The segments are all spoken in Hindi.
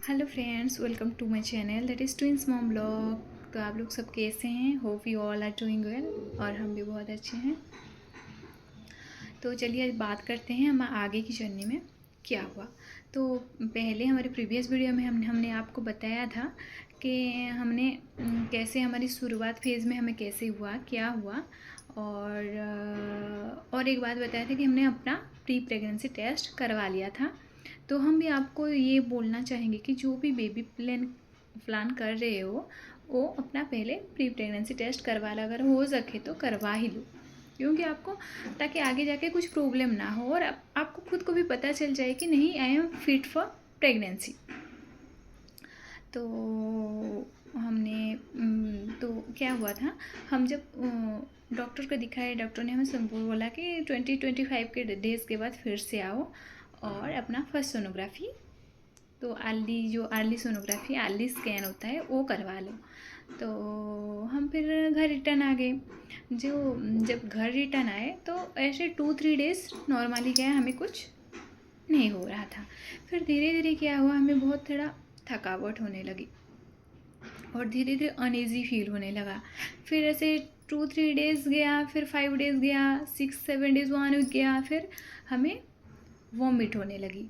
Hello friends, welcome to my channel that is twins mom blog. तो आप लोग सब कैसे हैं? Hope you all are doing well. और हम भी बहुत अच्छे हैं। तो चलिए आज बात करते हैं हम आगे की जर्नी में क्या हुआ। तो पहले हमारे प्रीवियस वीडियो में हमने आपको बताया था कि हमने कैसे हमारी शुरुआत फेज़ में हमें कैसे हुआ, क्या हुआ। और एक बात बताया था कि हमने अपना प्री प्रेगनेंसी टेस्ट करवा लिया था। तो हम भी आपको ये बोलना चाहेंगे कि जो भी बेबी प्लान कर रहे हो वो अपना पहले प्री प्रेगनेंसी टेस्ट करवा लो, अगर हो सके तो करवा ही लो, क्योंकि आपको ताकि आगे जाके कुछ प्रॉब्लम ना हो और आपको खुद को भी पता चल जाए कि नहीं, I am fit for pregnancy. तो हमने तो क्या हुआ था, हम जब डॉक्टर को दिखाए, डॉक्टर ने हमें सब बोला कि 20-25 के डेज़ के बाद फिर से आओ और अपना फर्स्ट सोनोग्राफी, तो अर्ली सोनोग्राफी, अर्ली स्कैन होता है वो करवा लो। तो हम फिर घर रिटर्न आ गए। जब घर रिटर्न आए तो ऐसे 2-3 डेज़ नॉर्मली गया, हमें कुछ नहीं हो रहा था। फिर धीरे धीरे क्या हुआ, हमें बहुत थोड़ा थकावट होने लगी और धीरे धीरे अनईजी फील होने लगा। फिर ऐसे 2-3 डेज़ गया, फिर 5 डेज़ गया, 6-7 डेज़ 1 वीक गया, फिर हमें वॉमिट होने लगी।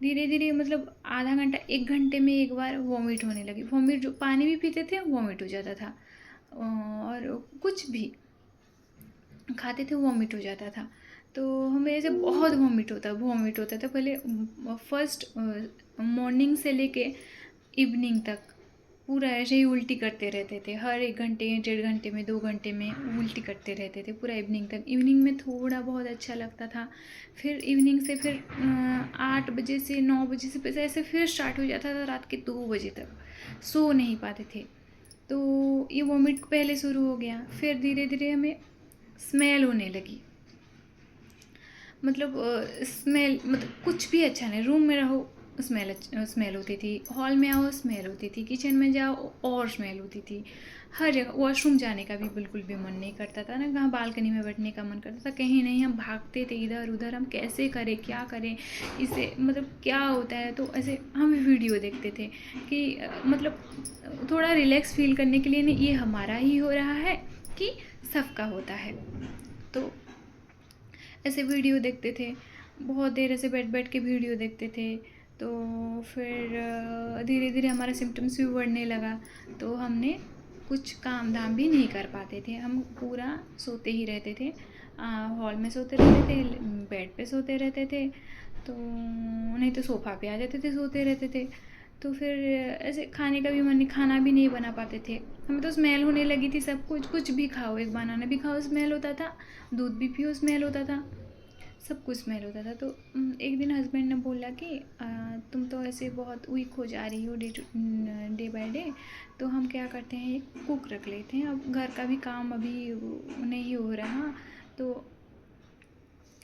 धीरे धीरे मतलब आधा घंटा 1 घंटे में एक बार वॉमिट होने लगी। वॉमिट, जो पानी भी पीते थे वॉमिट हो जाता था और कुछ भी खाते थे वॉमिट हो जाता था। तो हमें ऐसे बहुत वॉमिट होता था पहले। फर्स्ट मॉर्निंग से लेके इवनिंग तक पूरा ऐसे ही उल्टी करते रहते थे। हर 1 घंटे 1.5 घंटे में 2 घंटे में उल्टी करते रहते थे पूरा इवनिंग तक। इवनिंग में थोड़ा बहुत अच्छा लगता था, फिर इवनिंग से फिर 8 बजे से 9 बजे से ऐसे फिर स्टार्ट हो जाता था रात के 2 बजे तक, सो नहीं पाते थे। तो ये वॉमिट पहले शुरू हो गया, फिर धीरे धीरे हमें स्मेल होने लगी। मतलब स्मेल, मतलब कुछ भी अच्छा नहीं, रूम में रहो स्मेल होती थी, हॉल में आओ स्मेल होती थी, किचन में जाओ और स्मेल होती थी, हर जगह। वॉशरूम जाने का भी बिल्कुल भी मन नहीं करता था ना, कहाँ बालकनी में बैठने का मन करता था, कहीं नहीं। हम भागते थे इधर उधर, हम कैसे करें क्या करें, इसे मतलब क्या होता है। तो ऐसे हम वीडियो देखते थे कि मतलब थोड़ा रिलैक्स फील करने के लिए, नहीं ये हमारा ही हो रहा है कि सबका होता है। तो ऐसे वीडियो देखते थे, बहुत देर ऐसे बैठ बैठ के वीडियो देखते थे। तो फिर धीरे धीरे हमारा सिम्टम्स भी बढ़ने लगा। तो हमने कुछ काम धाम भी नहीं कर पाते थे, हम पूरा सोते ही रहते थे। हॉल में सोते रहते थे, बेड पे सोते रहते थे, तो नहीं तो सोफ़ा पे आ जाते थे, सोते रहते थे। तो फिर ऐसे खाने का भी मन नहीं, खाना भी नहीं बना पाते थे। हमें तो स्मेल होने लगी थी सब कुछ, कुछ भी खाओ, एक बनाना भी खाओ स्मेल होता था, दूध भी पियो स्मेल होता था, सब कुछ स्मेल होता था। तो एक दिन हस्बैंड ने बोला कि तुम तो ऐसे बहुत वीक हो जा रही हो डे बाय डे, तो हम क्या करते हैं, एक कुक रख लेते हैं। अब घर का भी काम अभी नहीं हो रहा, तो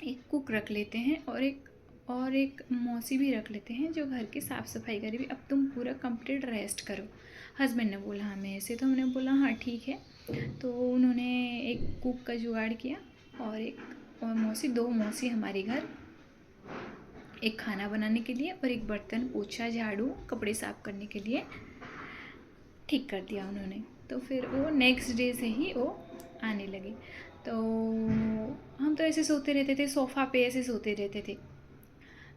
एक कुक रख लेते हैं और एक मौसी भी रख लेते हैं जो घर की साफ़ सफाई करेगी। अब तुम पूरा कंप्लीट रेस्ट करो, हस्बैंड ने बोला हमें ऐसे। तो हमने बोला हाँ ठीक है। तो उन्होंने एक कुक का जुगाड़ किया और मौसी, 2 मौसी हमारे घर, एक खाना बनाने के लिए और एक बर्तन पोछा झाड़ू कपड़े साफ़ करने के लिए ठीक कर दिया उन्होंने। तो फिर वो नेक्स्ट डे से ही वो आने लगे। तो हम तो ऐसे सोते रहते थे, सोफ़ा पे ऐसे सोते रहते थे।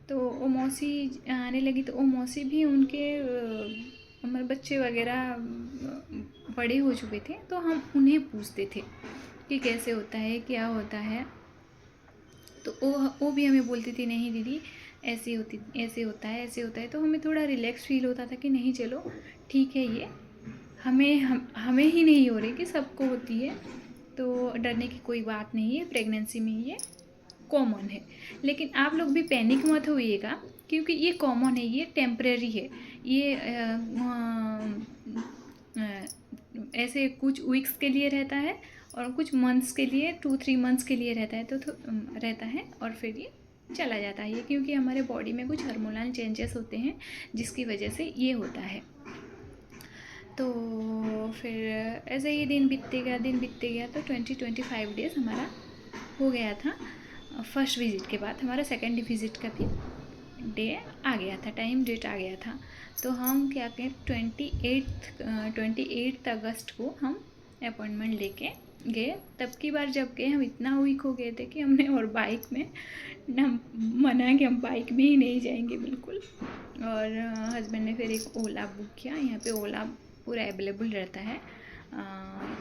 तो वो मौसी आने लगी, तो वो मौसी भी उनके हमारे बच्चे वगैरह बड़े हो चुके थे, तो हम उन्हें पूछते थे कि कैसे होता है क्या होता है। तो वो भी हमें बोलती थी नहीं दीदी ऐसे होता है। तो हमें थोड़ा रिलैक्स फील होता था कि नहीं चलो ठीक है, ये हमें ही नहीं हो रही कि सबको होती है, तो डरने की कोई बात नहीं है, प्रेगनेंसी में ये कॉमन है। लेकिन आप लोग भी पैनिक मत होइएगा, क्योंकि ये कॉमन है, ये टेम्परेरी है। ये ऐसे कुछ वीक्स के लिए रहता है और कुछ मंथ्स के लिए, 2-3 मंथ्स के लिए रहता है। रहता है और फिर ये चला जाता है, क्योंकि हमारे बॉडी में कुछ हार्मोनल चेंजेस होते हैं जिसकी वजह से ये होता है। तो फिर ऐसे ही दिन बीतते गया तो 20-25 डेज़ हमारा हो गया था फर्स्ट विज़िट के बाद। हमारा सेकेंड विज़िट का भी डे आ गया था, टाइम डेट आ गया था। तो हम क्या कहें 28 अगस्त को हम अपॉइंटमेंट लेके गए। तब की बार जब गए हम इतना वीक हो गए थे कि हमने और बाइक में ना मना कि हम बाइक में ही नहीं जाएंगे बिल्कुल। और हस्बैंड ने फिर एक ओला बुक किया। यहाँ पे ओला पूरा अवेलेबल रहता है,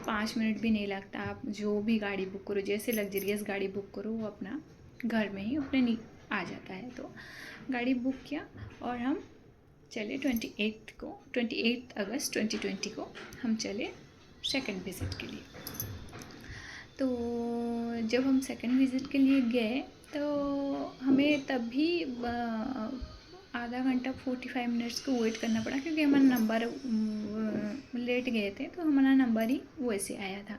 5 मिनट भी नहीं लगता। आप जो भी गाड़ी बुक करो, जैसे लग्जरियस गाड़ी बुक करो, वो अपना घर में ही अपने आ जाता है। तो गाड़ी बुक किया और हम चले 28 अगस्त 2020 को हम चले सेकंड विज़िट के लिए। तो जब हम सेकंड विज़िट के लिए गए तो हमें तब भी आधा घंटा 45 मिनट्स को वेट करना पड़ा, क्योंकि हमारा नंबर लेट गए थे तो हमारा नंबर ही वैसे आया था।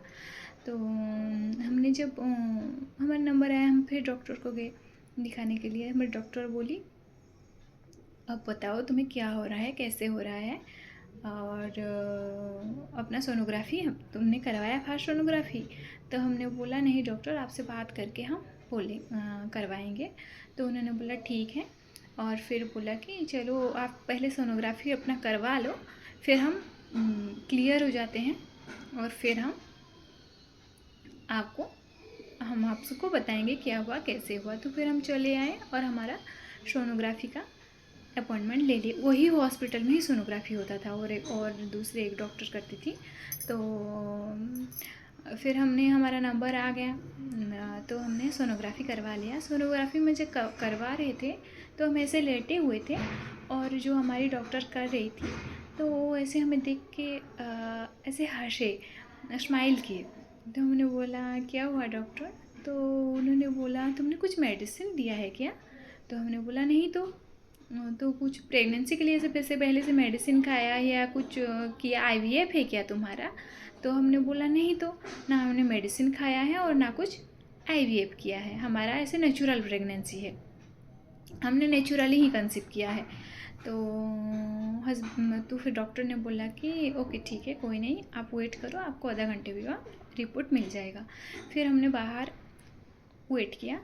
तो हमने जब हमारा नंबर आया, हम फिर डॉक्टर को गए दिखाने के लिए। हमारे डॉक्टर बोली अब बताओ तुम्हें क्या हो रहा है, कैसे हो रहा है, और अपना सोनोग्राफी तुमने करवाया फास्ट सोनोग्राफी। तो हमने बोला नहीं डॉक्टर, आपसे बात करके हम बोले करवाएंगे। तो उन्होंने बोला ठीक है, और फिर बोला कि चलो आप पहले सोनोग्राफी अपना करवा लो, फिर हम क्लियर हो जाते हैं और फिर हम आपको बताएंगे क्या हुआ कैसे हुआ। तो फिर हम चले आए और हमारा सोनोग्राफी का अपॉइंटमेंट ले लिए। वही हॉस्पिटल में ही सोनोग्राफी होता था और दूसरे एक डॉक्टर करती थी। तो फिर हमारा नंबर आ गया तो हमने सोनोग्राफी करवा लिया। सोनोग्राफी में जब करवा रहे थे तो हम ऐसे लेटे हुए थे, और जो हमारी डॉक्टर कर रही थी तो वो ऐसे हमें देख के ऐसे हंसे, स्माइल किए। तो हमने बोला क्या हुआ डॉक्टर? तो उन्होंने बोला तुमने कुछ मेडिसिन दिया है क्या? तो हमने बोला नहीं। तो कुछ प्रेगनेंसी के लिए से पहले से मेडिसिन खाया या कुछ किया, आईवीएफ है क्या तुम्हारा? तो हमने बोला नहीं, तो ना हमने मेडिसिन खाया है और ना कुछ आईवीएफ किया है, हमारा ऐसे नेचुरल प्रेगनेंसी है, हमने नेचुरली ही कंसीव किया है। तो फिर डॉक्टर ने बोला कि ओके ठीक है, कोई नहीं, आप वेट करो, आपको आधा घंटे में रिपोर्ट मिल जाएगा। फिर हमने बाहर वेट किया,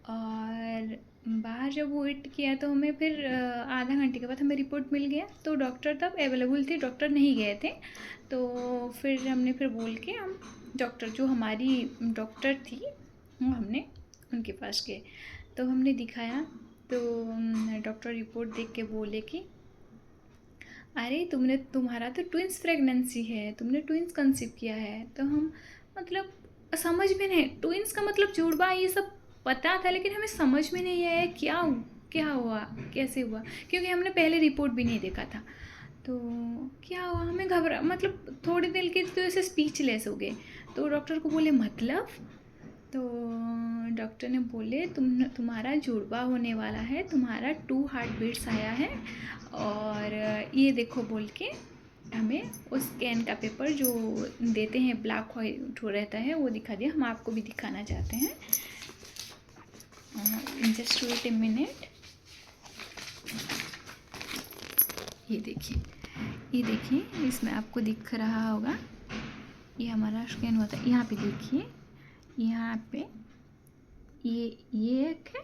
और बाहर जब वेट किया तो हमें फिर आधा घंटे के बाद हमें रिपोर्ट मिल गया। तो डॉक्टर तब अवेलेबल थे, डॉक्टर नहीं गए थे। तो फिर हमने फिर बोल के हम डॉक्टर जो हमारी डॉक्टर थी वो हमने उनके पास गए। तो हमने दिखाया तो डॉक्टर रिपोर्ट देख के बोले कि अरे तुम्हारा तो ट्विंस प्रेगनेंसी है, तुमने ट्विंस कंसीव किया है। तो हम मतलब समझ में नहीं, ट्विंस का मतलब जुड़वा ये सब पता था, लेकिन हमें समझ में नहीं आया क्या हुआ कैसे हुआ, क्योंकि हमने पहले रिपोर्ट भी नहीं देखा था। तो क्या हुआ, हमें घबरा मतलब थोड़ी देर के तो ऐसे स्पीचलेस हो गए। तो डॉक्टर को बोले मतलब? तो डॉक्टर ने बोले तुम्हारा जुड़वा होने वाला है, तुम्हारा 2 हार्ट बीट्स आया है, और ये देखो बोल के हमें उस स्कैन का पेपर जो देते हैं ब्लैक वाइट रहता है वो दिखा दिया। हम आपको भी दिखाना चाहते हैं, जस्ट वेट ए मिनट। ये देखिए इसमें आपको दिख रहा होगा, ये हमारा स्कैन होता है। यहाँ पे देखिए, यहाँ पे ये एक है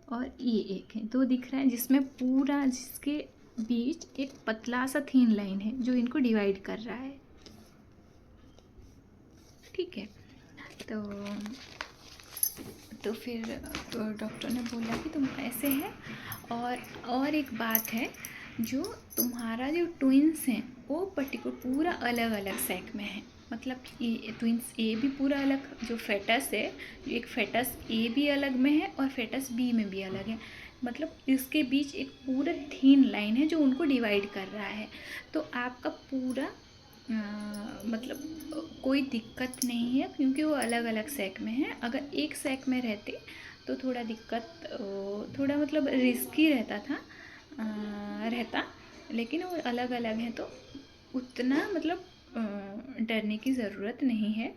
और ये एक है, दो दिख रहा है, जिसमें पूरा जिसके बीच एक पतला सा थीन लाइन है जो इनको डिवाइड कर रहा है, ठीक है। तो फिर तो डॉक्टर ने बोला कि तुम ऐसे है, और एक बात है, जो तुम्हारा जो ट्विंस हैं वो पर्टिकुलर पूरा अलग अलग सेक में है। मतलब ये ट्विंस ए भी पूरा अलग, जो फेटस है, एक फेटस ए भी अलग में है और फेटस बी में भी अलग है। मतलब इसके बीच एक पूरा थीन लाइन है जो उनको डिवाइड कर रहा है। तो आपका पूरा मतलब कोई दिक्कत नहीं है, क्योंकि वो अलग अलग सेक में है। अगर एक सेक में रहते तो थोड़ा दिक्कत, थोड़ा मतलब रिस्की रहता, लेकिन वो अलग अलग हैं तो उतना मतलब डरने की ज़रूरत नहीं है।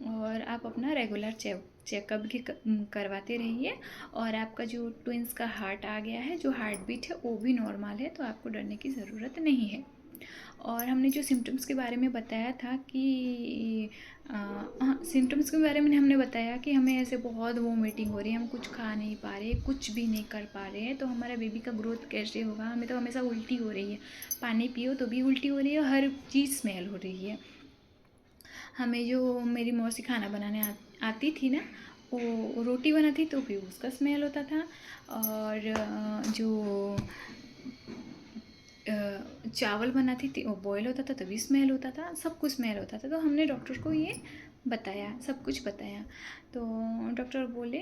और आप अपना रेगुलर चेकअप भी करवाते रहिए। और आपका जो ट्विंस का हार्ट आ गया है, जो हार्ट बीट है वो भी नॉर्मल है, तो आपको डरने की ज़रूरत नहीं है। और हमने जो सिम्टम्स के बारे में बताया था कि हाँ, सिम्टम्स के बारे में हमने बताया कि हमें ऐसे बहुत वोमिटिंग हो रही है, हम कुछ खा नहीं पा रहे, कुछ भी नहीं कर पा रहे हैं, तो हमारा बेबी का ग्रोथ कैसे होगा, हमें तो हमेशा उल्टी हो रही है, पानी पियो तो भी उल्टी हो रही है, हर चीज़ स्मेल हो रही है। हमें जो मेरी मौसी खाना बनाने आती थी ना, वो रोटी बनाती तो भी उसका स्मेल होता था, और जो चावल बनाती थी वो बॉयल होता था तभी स्मेल होता था, सब कुछ स्मेल होता था। तो हमने डॉक्टर को ये बताया, सब कुछ बताया। तो डॉक्टर बोले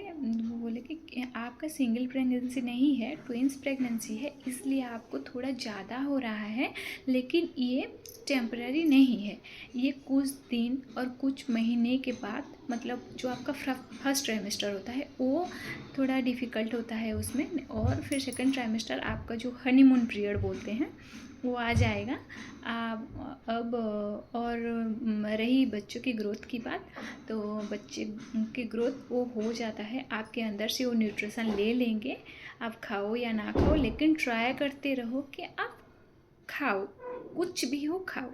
कि आपका सिंगल प्रेगनेंसी नहीं है, ट्विंस प्रेगनेंसी है, इसलिए आपको थोड़ा ज़्यादा हो रहा है, लेकिन ये टेम्पररी नहीं है, ये कुछ दिन और कुछ महीने के बाद, मतलब जो आपका फर्स्ट ट्राइमेस्टर होता है वो थोड़ा डिफ़िकल्ट होता है उसमें, और फिर सेकंड ट्राइमेस्टर आपका जो हनीमून पीरियड बोलते हैं वो आ जाएगा। अब और रही बच्चों की ग्रोथ की बात, तो बच्चे की ग्रोथ वो हो जाता है, आपके अंदर से वो न्यूट्रिशन ले लेंगे, आप खाओ या ना खाओ, लेकिन ट्राई करते रहो कि आप खाओ, कुछ भी हो खाओ।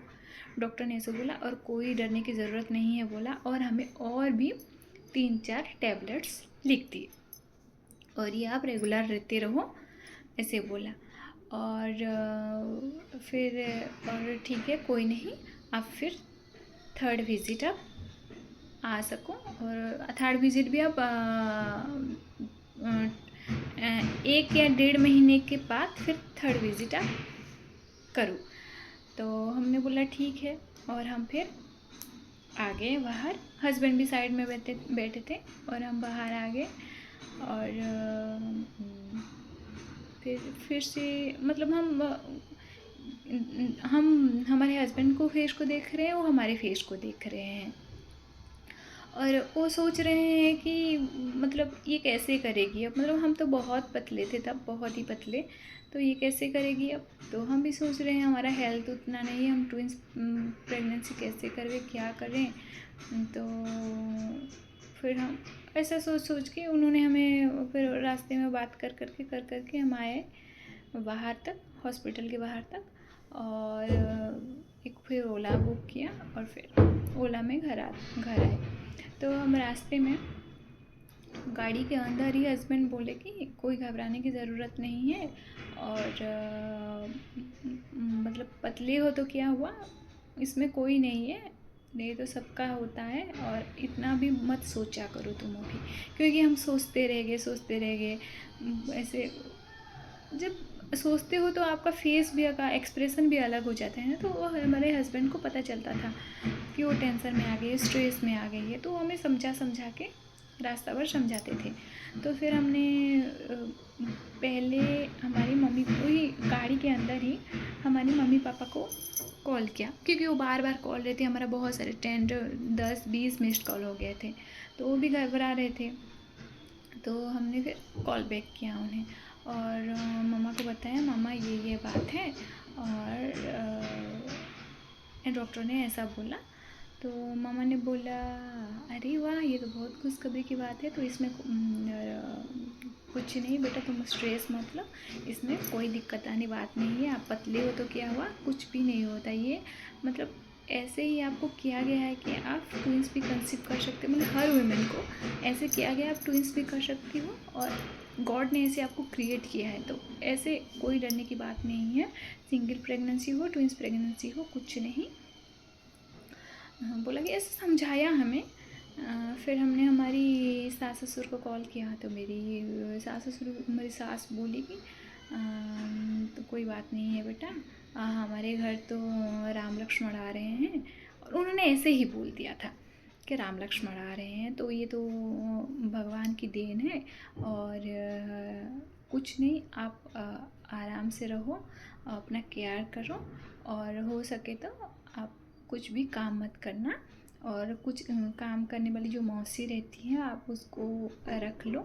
डॉक्टर ने ऐसे बोला, और कोई डरने की ज़रूरत नहीं है बोला, और हमें और भी 3-4 टैबलेट्स लिख दिए, और ये आप रेगुलर लेते रहो, ऐसे बोला। और फिर और ठीक है, कोई नहीं, आप फिर थर्ड विज़िट आप आ सको, और थर्ड विज़िट भी आप 1 या 1.5 महीने के बाद फिर थर्ड विज़िट आप करो। तो हमने बोला ठीक है, और हम फिर आ गए बाहर, हस्बैंड भी साइड में बैठे थे, और हम बाहर आ गए। और फिर से मतलब हम हमारे हस्बैंड को फेस को देख रहे हैं, वो हमारे फेस को देख रहे हैं, और वो सोच रहे हैं कि मतलब ये कैसे करेगी अब, मतलब हम तो बहुत पतले थे तब, बहुत ही पतले, तो ये कैसे करेगी अब। तो हम भी सोच रहे हैं हमारा हेल्थ उतना नहीं है, हम ट्विंस प्रेगनेंसी कैसे करें, क्या करें। तो फिर हम ऐसा सोच के उन्होंने हमें फिर रास्ते में बात कर करके हम आए बाहर तक, हॉस्पिटल के बाहर तक, और एक फिर ओला बुक किया, और फिर ओला में घर आए। तो हम रास्ते में गाड़ी के अंदर ही हस्बैंड बोले कि कोई घबराने की ज़रूरत नहीं है, और मतलब पतले हो तो क्या हुआ, इसमें कोई नहीं है, ये तो सबका होता है, और इतना भी मत सोचा करो तुम अभी, क्योंकि हम सोचते रह गए ऐसे, जब सोचते हो तो आपका फेस भी का एक्सप्रेशन भी अलग हो जाता है ना। तो वो हमारे हस्बैंड को पता चलता था कि वो टेंशन में आ गई है, स्ट्रेस में आ गई है, तो हमें समझा के रास्ता भर समझाते थे। तो फिर हमने पहले हमारी मम्मी को ही गाड़ी के अंदर ही हमारे मम्मी पापा को कॉल किया, क्योंकि वो बार बार कॉल रहे थे, हमारा बहुत सारे 10-20 मिस्ड कॉल हो गए थे, तो वो भी घबरा रहे थे। तो हमने फिर कॉल बैक किया उन्हें, और मम्मा को बताया, मामा ये बात है, और डॉक्टर ने ऐसा बोला। तो मामा ने बोला, अरे वाह, ये तो बहुत खुशखबरी की बात है, तो इसमें कुछ नहीं बेटा, तुम स्ट्रेस मत लो, इसमें कोई दिक्कत आने बात नहीं है, आप पतले हो तो क्या हुआ, कुछ भी नहीं होता, ये मतलब ऐसे ही आपको किया गया है कि आप ट्विंस भी कंसीव कर सकते हो, मतलब हर वुमेन को ऐसे किया गया, आप ट्विंस भी कर सकती हो, और गॉड ने ऐसे आपको क्रिएट किया है, तो ऐसे कोई डरने की बात नहीं है, सिंगल प्रेगनेंसी हो, ट्विंस प्रेगनेंसी हो, कुछ नहीं। बोला कि ऐसे समझाया हमें। फिर हमने हमारी सास ससुर को कॉल किया, तो मेरी सास बोली कि तो कोई बात नहीं है बेटा, हमारे घर तो राम लक्ष्मण आ रहे हैं, और उन्होंने ऐसे ही बोल दिया था कि राम लक्ष्मण आ रहे हैं, तो ये तो भगवान की देन है, और कुछ नहीं, आप आराम से रहो, अपना केयर करो, और हो सके तो आप कुछ भी काम मत करना, और कुछ काम करने वाली जो मौसी रहती है आप उसको रख लो।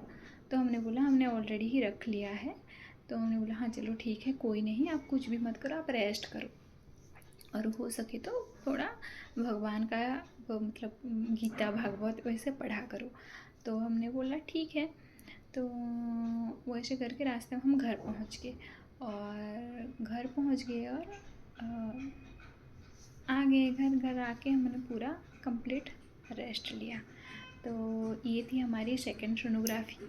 तो हमने बोला हमने ऑलरेडी ही रख लिया है। तो हमने बोला हाँ चलो ठीक है, कोई नहीं, आप कुछ भी मत करो, आप रेस्ट करो, और हो सके तो थोड़ा भगवान का मतलब गीता भागवत वैसे पढ़ा करो। तो हमने बोला ठीक है। तो वैसे करके रास्ते में हम घर पहुंच गए, और आ गए घर। घर आके हमने पूरा कंप्लीट रेस्ट लिया। तो ये थी हमारी सेकंड सोनोग्राफी,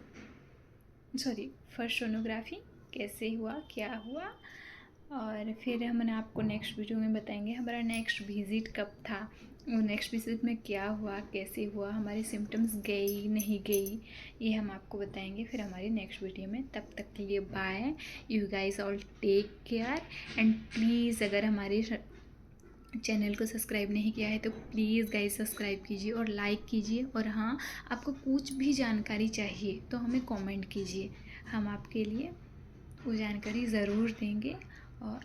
फर्स्ट सोनोग्राफी कैसे हुआ, क्या हुआ। और फिर हमने आपको नेक्स्ट वीडियो में बताएंगे हमारा नेक्स्ट विज़िट कब था, नेक्स्ट विज़िट में क्या हुआ, कैसे हुआ, हमारी सिम्टम्स गई नहीं गई, ये हम आपको बताएंगे फिर हमारी नेक्स्ट वीडियो में। तब तक के लिए bye. You guys all take care and please अगर हमारे चैनल को सब्सक्राइब नहीं किया है तो प्लीज़ गाइस सब्सक्राइब कीजिए और लाइक कीजिए। और हाँ, आपको कुछ भी जानकारी चाहिए तो हमें कमेंट कीजिए, हम आपके लिए वो जानकारी ज़रूर देंगे। और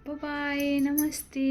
बाय बाय, नमस्ते।